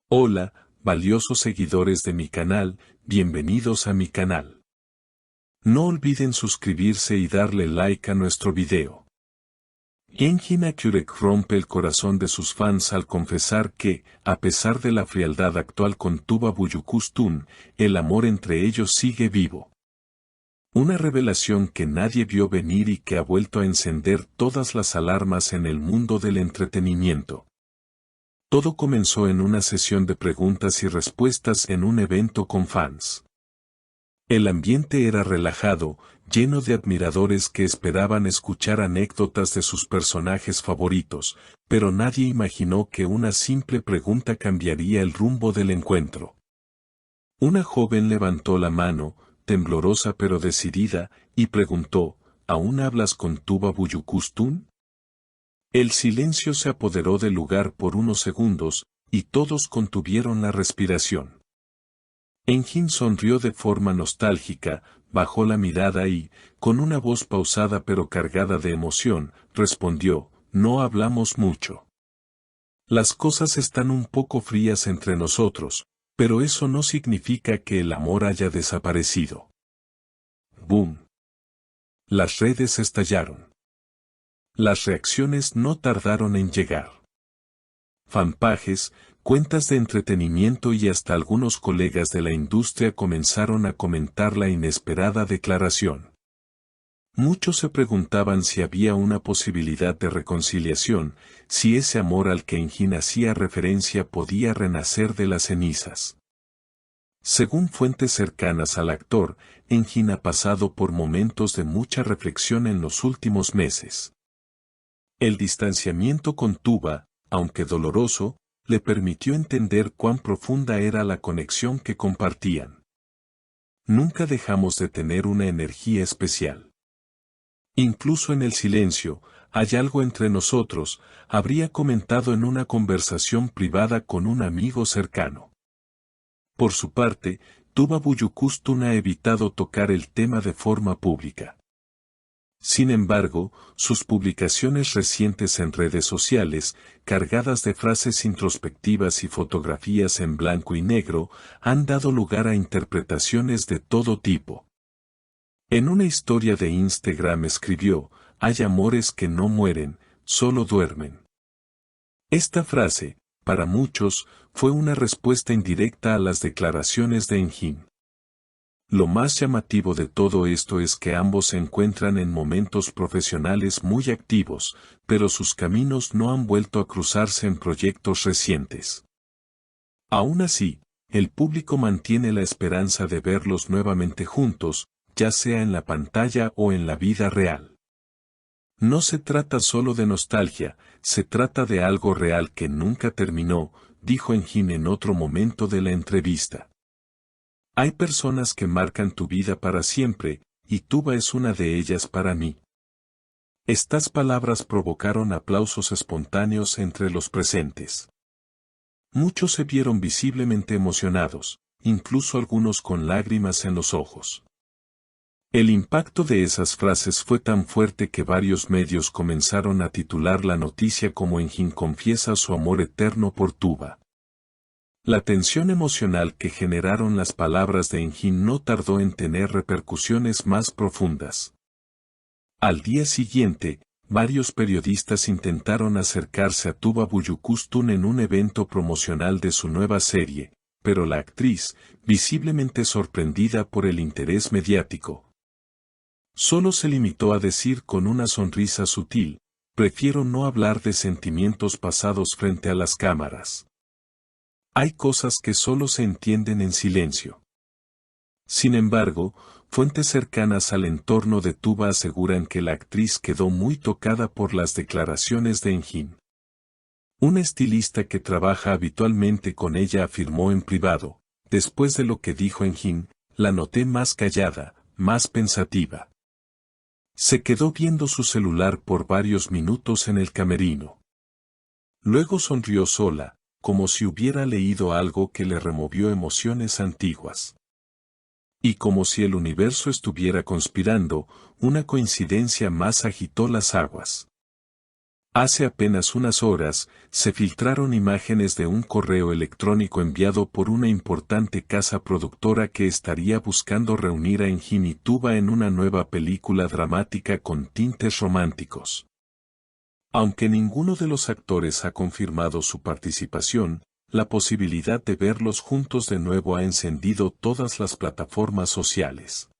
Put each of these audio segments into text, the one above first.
Hola, valiosos seguidores de mi canal, bienvenidos a mi canal. No olviden suscribirse y darle like a nuestro video. Engin Akyurek rompe el corazón de sus fans al confesar que, a pesar de la frialdad actual con Tuba Büyüküstün, el amor entre ellos sigue vivo. Una revelación que nadie vio venir y que ha vuelto a encender todas las alarmas en el mundo del entretenimiento. Todo comenzó en una sesión de preguntas y respuestas en un evento con fans. El ambiente era relajado, lleno de admiradores que esperaban escuchar anécdotas de sus personajes favoritos, pero nadie imaginó que una simple pregunta cambiaría el rumbo del encuentro. Una joven levantó la mano, temblorosa pero decidida, y preguntó, ¿aún hablas con Tuba Büyüküstün? El silencio se apoderó del lugar por unos segundos, y todos contuvieron la respiración. Engin sonrió de forma nostálgica, bajó la mirada y, con una voz pausada pero cargada de emoción, respondió, no hablamos mucho. Las cosas están un poco frías entre nosotros, pero eso no significa que el amor haya desaparecido. ¡Boom! Las redes estallaron. Las reacciones no tardaron en llegar. Fanpages, cuentas de entretenimiento y hasta algunos colegas de la industria comenzaron a comentar la inesperada declaración. Muchos se preguntaban si había una posibilidad de reconciliación, si ese amor al que Engin hacía referencia podía renacer de las cenizas. Según fuentes cercanas al actor, Engin ha pasado por momentos de mucha reflexión en los últimos meses. El distanciamiento con Tuba, aunque doloroso, le permitió entender cuán profunda era la conexión que compartían. Nunca dejamos de tener una energía especial. Incluso en el silencio, hay algo entre nosotros, habría comentado en una conversación privada con un amigo cercano. Por su parte, Tuba Büyüküstün ha evitado tocar el tema de forma pública. Sin embargo, sus publicaciones recientes en redes sociales, cargadas de frases introspectivas y fotografías en blanco y negro, han dado lugar a interpretaciones de todo tipo. En una historia de Instagram escribió, hay amores que no mueren, solo duermen. Esta frase, para muchos, fue una respuesta indirecta a las declaraciones de Engin. Lo más llamativo de todo esto es que ambos se encuentran en momentos profesionales muy activos, pero sus caminos no han vuelto a cruzarse en proyectos recientes. Aún así, el público mantiene la esperanza de verlos nuevamente juntos, ya sea en la pantalla o en la vida real. No se trata solo de nostalgia, se trata de algo real que nunca terminó, dijo Engin en otro momento de la entrevista. Hay personas que marcan tu vida para siempre, y Tuba es una de ellas para mí. Estas palabras provocaron aplausos espontáneos entre los presentes. Muchos se vieron visiblemente emocionados, incluso algunos con lágrimas en los ojos. El impacto de esas frases fue tan fuerte que varios medios comenzaron a titular la noticia como Engin confiesa su amor eterno por Tuba. La tensión emocional que generaron las palabras de Engin no tardó en tener repercusiones más profundas. Al día siguiente, varios periodistas intentaron acercarse a Tuba Büyüküstün en un evento promocional de su nueva serie, pero la actriz, visiblemente sorprendida por el interés mediático, solo se limitó a decir con una sonrisa sutil, prefiero no hablar de sentimientos pasados frente a las cámaras. Hay cosas que solo se entienden en silencio. Sin embargo, fuentes cercanas al entorno de Tuba aseguran que la actriz quedó muy tocada por las declaraciones de Engin. Un estilista que trabaja habitualmente con ella afirmó en privado, después de lo que dijo Engin, la noté más callada, más pensativa. Se quedó viendo su celular por varios minutos en el camerino. Luego sonrió sola, como si hubiera leído algo que le removió emociones antiguas. Y como si el universo estuviera conspirando, una coincidencia más agitó las aguas. Hace apenas unas horas, se filtraron imágenes de un correo electrónico enviado por una importante casa productora que estaría buscando reunir a Engin y Tuba en una nueva película dramática con tintes románticos. Aunque ninguno de los actores ha confirmado su participación, la posibilidad de verlos juntos de nuevo ha encendido todas las plataformas sociales.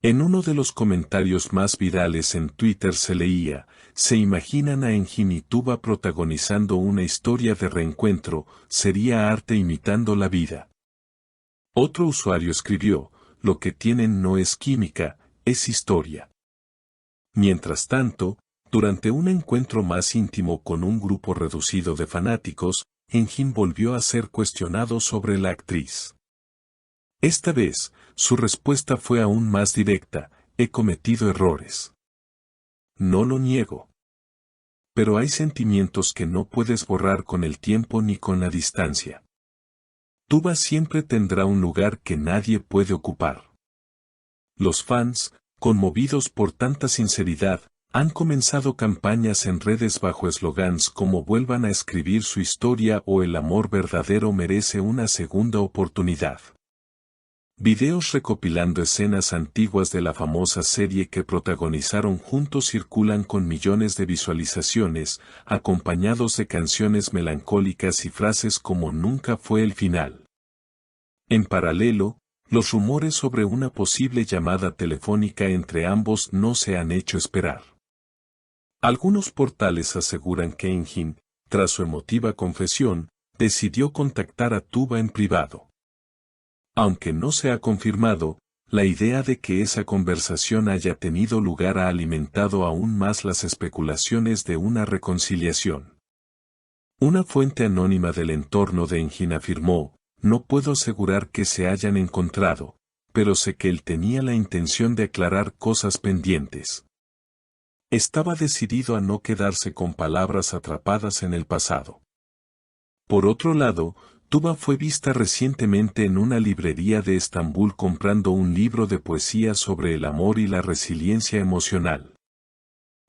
En uno de los comentarios más virales en Twitter se leía: ¿se imaginan a Engin y Tuba protagonizando una historia de reencuentro? Sería arte imitando la vida. Otro usuario escribió: lo que tienen no es química, es historia. Mientras tanto, durante un encuentro más íntimo con un grupo reducido de fanáticos, Engin volvió a ser cuestionado sobre la actriz. Esta vez, su respuesta fue aún más directa: he cometido errores. No lo niego. Pero hay sentimientos que no puedes borrar con el tiempo ni con la distancia. Tuba siempre tendrá un lugar que nadie puede ocupar. Los fans, conmovidos por tanta sinceridad, han comenzado campañas en redes bajo eslogans como «vuelvan a escribir su historia» o «el amor verdadero merece una segunda oportunidad». Videos recopilando escenas antiguas de la famosa serie que protagonizaron juntos circulan con millones de visualizaciones, acompañados de canciones melancólicas y frases como «nunca fue el final». En paralelo, los rumores sobre una posible llamada telefónica entre ambos no se han hecho esperar. Algunos portales aseguran que Engin, tras su emotiva confesión, decidió contactar a Tuba en privado. Aunque no se ha confirmado, la idea de que esa conversación haya tenido lugar ha alimentado aún más las especulaciones de una reconciliación. Una fuente anónima del entorno de Engin afirmó: no puedo asegurar que se hayan encontrado, pero sé que él tenía la intención de aclarar cosas pendientes. Estaba decidido a no quedarse con palabras atrapadas en el pasado. Por otro lado, Tuba fue vista recientemente en una librería de Estambul comprando un libro de poesía sobre el amor y la resiliencia emocional.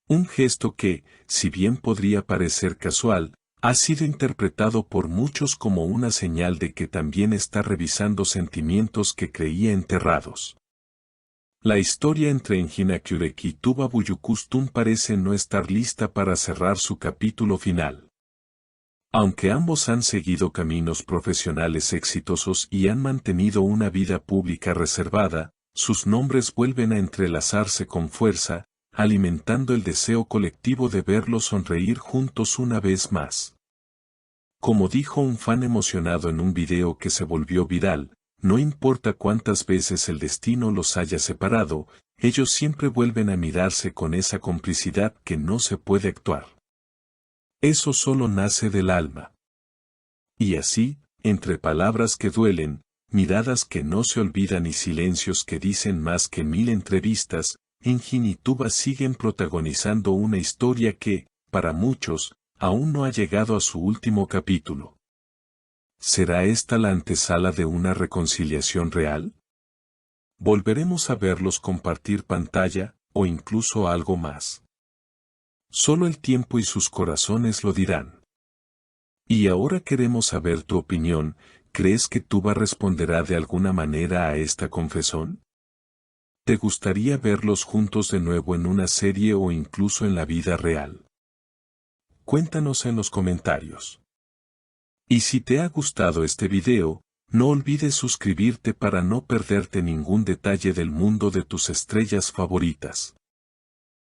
Un gesto que, si bien podría parecer casual, ha sido interpretado por muchos como una señal de que también está revisando sentimientos que creía enterrados. La historia entre Engin Akyurek y Tuba Büyüküstün parece no estar lista para cerrar su capítulo final. Aunque ambos han seguido caminos profesionales exitosos y han mantenido una vida pública reservada, sus nombres vuelven a entrelazarse con fuerza, alimentando el deseo colectivo de verlos sonreír juntos una vez más. Como dijo un fan emocionado en un video que se volvió viral, no importa cuántas veces el destino los haya separado, ellos siempre vuelven a mirarse con esa complicidad que no se puede actuar. Eso solo nace del alma. Y así, entre palabras que duelen, miradas que no se olvidan y silencios que dicen más que 1000 entrevistas, Engin y Tuba siguen protagonizando una historia que, para muchos, aún no ha llegado a su último capítulo. ¿Será esta la antesala de una reconciliación real? ¿Volveremos a verlos compartir pantalla, o incluso algo más? Solo el tiempo y sus corazones lo dirán. Y ahora queremos saber tu opinión. ¿Crees que Tuba responderá de alguna manera a esta confesión? ¿Te gustaría verlos juntos de nuevo en una serie o incluso en la vida real? Cuéntanos en los comentarios. Y si te ha gustado este video, no olvides suscribirte para no perderte ningún detalle del mundo de tus estrellas favoritas.